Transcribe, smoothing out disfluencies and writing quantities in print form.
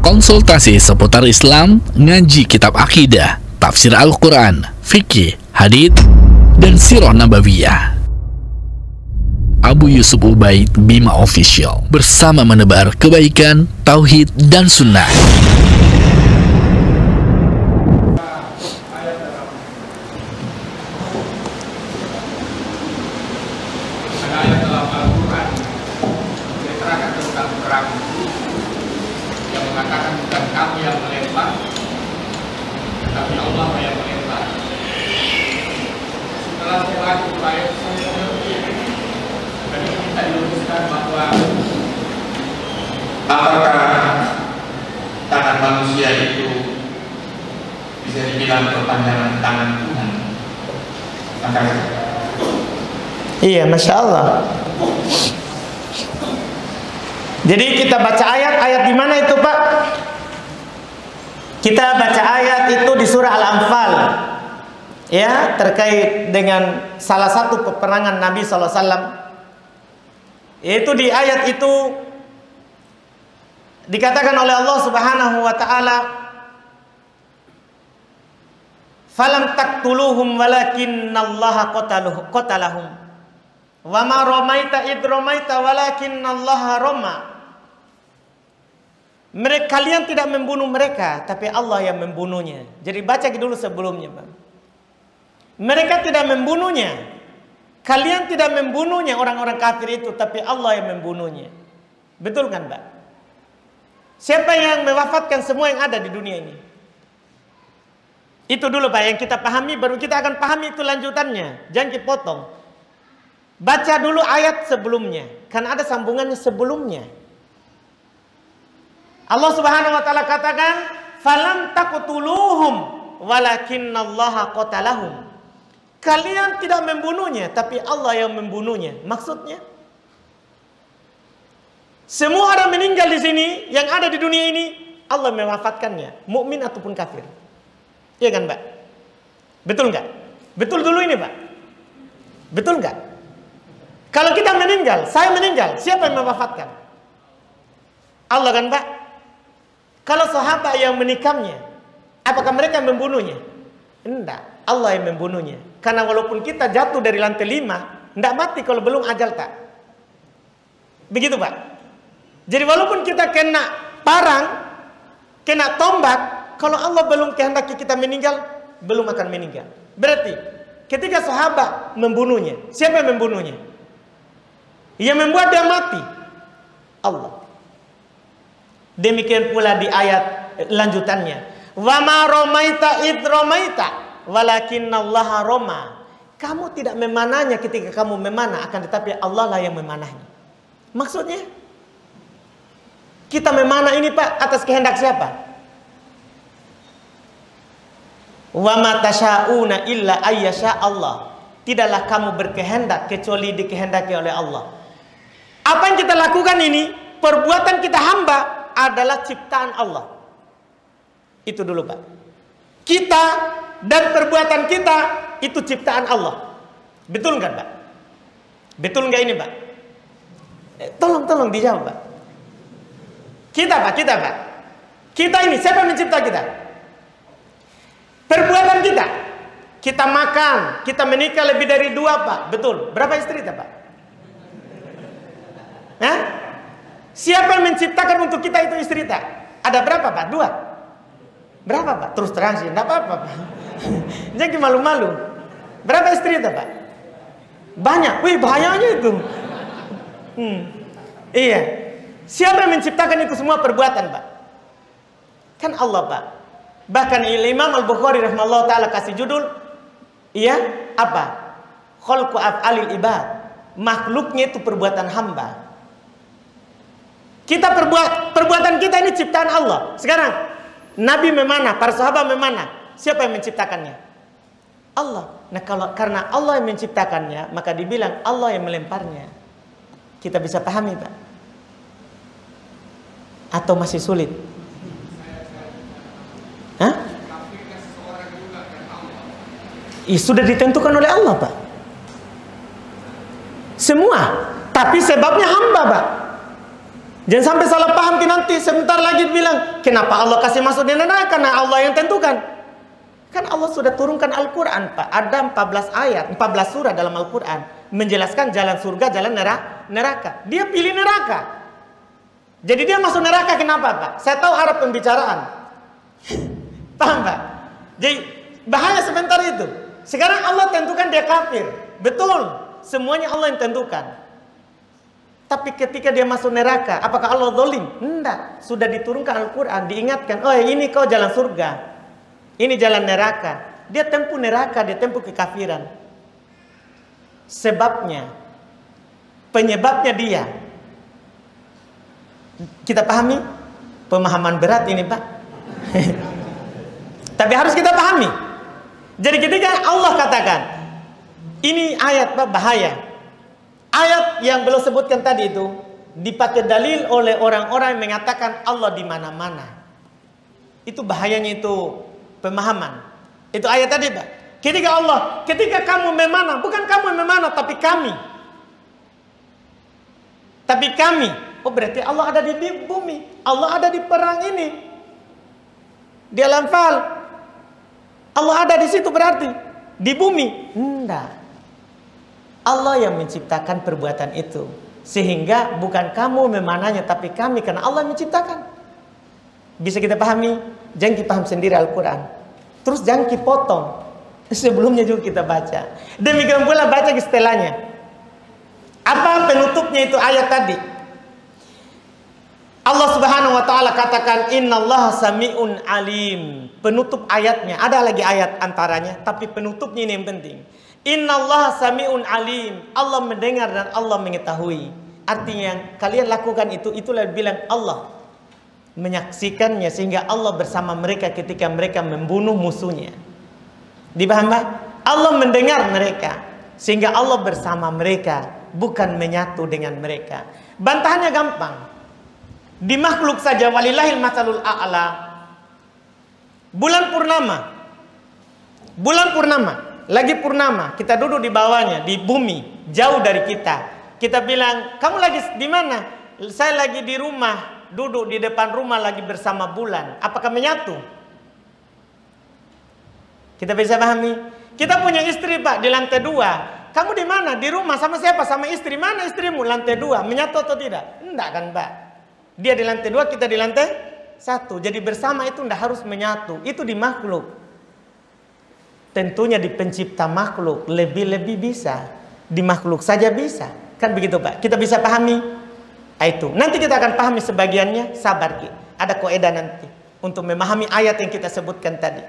Konsultasi seputar Islam, ngaji kitab akidah, tafsir Al-Quran, fikih, hadits, dan sirah nabawiyah. Abu Yusuf Ubaid Bima Official bersama menebar kebaikan, tauhid, dan sunnah. Apakah tangan manusia itu bisa dibilang perpanjangan tangan Tuhan? Iya, Masya Allah. Jadi kita baca ayat di mana itu, Pak? Kita baca ayat itu di surah Al-Anfal, ya, terkait dengan salah satu peperangan Nabi SAW. Yaitu di ayat itu dikatakan oleh Allah Subhanahu wa taala, "Falam taqtuluhum walakinnallaha qatalahum. Wa ma ramaita id ramaita walakinnallaha rama." Kalian tidak membunuh mereka, tapi Allah yang membunuhnya. Jadi baca dulu sebelumnya, Bang. Mereka tidak membunuhnya. Kalian tidak membunuhnya, orang-orang kafir itu, tapi Allah yang membunuhnya. Betul kan, Pak? Siapa yang mewafatkan semua yang ada di dunia ini? Itu dulu, Pak, yang kita pahami, baru kita akan pahami itu lanjutannya. Jangan dipotong. Baca dulu ayat sebelumnya, karena ada sambungannya sebelumnya. Allah Subhanahu wa taala katakan, "Falam taqtuluhum walakinnallaha qatalahum." Kalian tidak membunuhnya, tapi Allah yang membunuhnya. Maksudnya, semua orang meninggal di sini, yang ada di dunia ini, Allah mewafatkannya, mukmin ataupun kafir. Iya kan, Pak? Betul nggak? Betul dulu ini, Pak. Betul nggak? Kalau kita meninggal, saya meninggal, siapa yang mewafatkan? Allah kan, Pak? Kalau sahabat yang menikamnya, apakah mereka membunuhnya? Tidak. Allah yang membunuhnya. Karena walaupun kita jatuh dari lantai 5, tidak mati kalau belum ajal, tak. Begitu, Pak. Jadi walaupun kita kena parang, kena tombak, kalau Allah belum kehendaki kita meninggal, belum akan meninggal. Berarti ketika sahabat membunuhnya, siapa yang membunuhnya? Yang membuat dia mati, Allah. Demikian pula di ayat lanjutannya, "Wa ma ramaita id ramaita walakinnallaha rama." Kamu tidak memanahnya ketika kamu memanah, akan tetapi Allah lah yang memanahnya. Maksudnya, kita memanah ini, Pak, atas kehendak siapa? Wa ma tasyauna illa ayyasha Allah. Tidaklah kamu berkehendak kecuali dikehendaki oleh Allah. Apa yang kita lakukan ini, perbuatan kita hamba adalah ciptaan Allah. Itu dulu, Pak. Kita dan perbuatan kita itu ciptaan Allah. Betul nggak, Pak? Betul nggak ini, Pak? Tolong dijawab, Pak. Kita, Pak. Kita ini, siapa yang mencipta kita? Perbuatan kita. Kita makan, kita menikah lebih dari 2, Pak. Betul. Berapa istri kita, Pak? Hah? Siapa yang menciptakan untuk kita itu istri tak? Ada berapa, Pak? 2? Berapa, Pak? Terus terang sih, enggak apa-apa, Pak. Jangan malu-malu. Berapa istri itu, Pak? Banyak. Wih, bahayanya itu. Iya. Siapa yang menciptakan itu semua perbuatan, Pak? Kan Allah, Pak. Bahkan Imam Al-Bukhari rahimahullah ta'ala kasih judul, iya, apa? Khalqu af'alil ibad. Makhluknya itu perbuatan hamba. Kita perbuatan kita ini ciptaan Allah. Sekarang Nabi memanah, para sahabat memanah. Siapa yang menciptakannya? Allah. Nah, karena Allah yang menciptakannya, maka dibilang Allah yang melemparnya. Kita bisa pahami, Pak? Atau masih sulit? Hah? Sudah ditentukan oleh Allah, Pak. Semua. Tapi sebabnya hamba, Pak. Jangan sampai salah paham nanti sebentar lagi bilang, kenapa Allah kasih masuk di neraka? Karena Allah yang tentukan. Kan Allah sudah turunkan Al-Quran, Pak. Ada 14 ayat, 14 surah dalam Al-Quran menjelaskan jalan surga, jalan neraka. Dia pilih neraka. Jadi dia masuk neraka kenapa, Pak? Saya tahu arah pembicaraan. Paham, Pak? Jadi bahaya sebentar itu. Sekarang Allah tentukan dia kafir. Betul, semuanya Allah yang tentukan. Tapi ketika dia masuk neraka, apakah Allah zalim? Enggak. Sudah diturunkan Al-Quran, diingatkan, oh ini kau jalan surga, ini jalan neraka. Dia tempuh neraka, dia tempuh kekafiran. Sebabnya, penyebabnya dia. Kita pahami? Pemahaman berat ini, Pak. Tapi harus kita pahami. Jadi ketika Allah katakan, ini ayat, Pak, bahaya. Ayat yang belum sebutkan tadi itu dipakai dalil oleh orang-orang yang mengatakan Allah di mana-mana. Itu bahayanya itu pemahaman. Itu ayat tadi, Pak. Ketika kamu memana, bukan kamu yang memana, tapi kami. Tapi kami. Oh, berarti Allah ada di bumi. Allah ada di perang ini. Di Al-Anfal. Allah ada di situ berarti. Di bumi. Enggak. Allah yang menciptakan perbuatan itu. Sehingga bukan kamu memananya, tapi kami, karena Allah yang menciptakan. Bisa kita pahami? Jangan kita paham sendiri Al-Quran. Terus jangan kita potong. Sebelumnya juga kita baca. Demikian pula baca setelahnya. Apa penutupnya itu ayat tadi? Allah Subhanahu wa ta'ala katakan, innallaha sami'un alim. Penutup ayatnya, ada lagi ayat antaranya, tapi penutupnya ini yang penting. Innallaha sami'un alim. Allah mendengar dan Allah mengetahui. Artinya kalian lakukan itu, itulah bilang Allah menyaksikannya, sehingga Allah bersama mereka ketika mereka membunuh musuhnya. Dipaham, Pak? Allah mendengar mereka, sehingga Allah bersama mereka, bukan menyatu dengan mereka. Bantahannya gampang. Di makhluk saja, walillahil matsalul a'la. Bulan purnama, lagi purnama, kita duduk di bawahnya, di bumi, jauh dari kita. Kita bilang, kamu lagi di mana? Saya lagi di rumah, duduk di depan rumah lagi bersama bulan. Apakah menyatu? Kita bisa pahami? Kita punya istri, Pak, di lantai 2. Kamu di mana? Di rumah sama siapa? Sama istri. Mana istrimu? Lantai 2. Menyatu atau tidak? Enggak kan, Pak? Dia di lantai 2, kita di lantai 1. Jadi bersama itu enggak harus menyatu. Itu di makhluk. Tentunya di pencipta makhluk lebih-lebih bisa. Di makhluk saja bisa. Kan begitu, Pak? Kita bisa pahami? Itu. Nanti kita akan pahami sebagiannya. Sabar, Ki. Ada kaidah nanti untuk memahami ayat yang kita sebutkan tadi.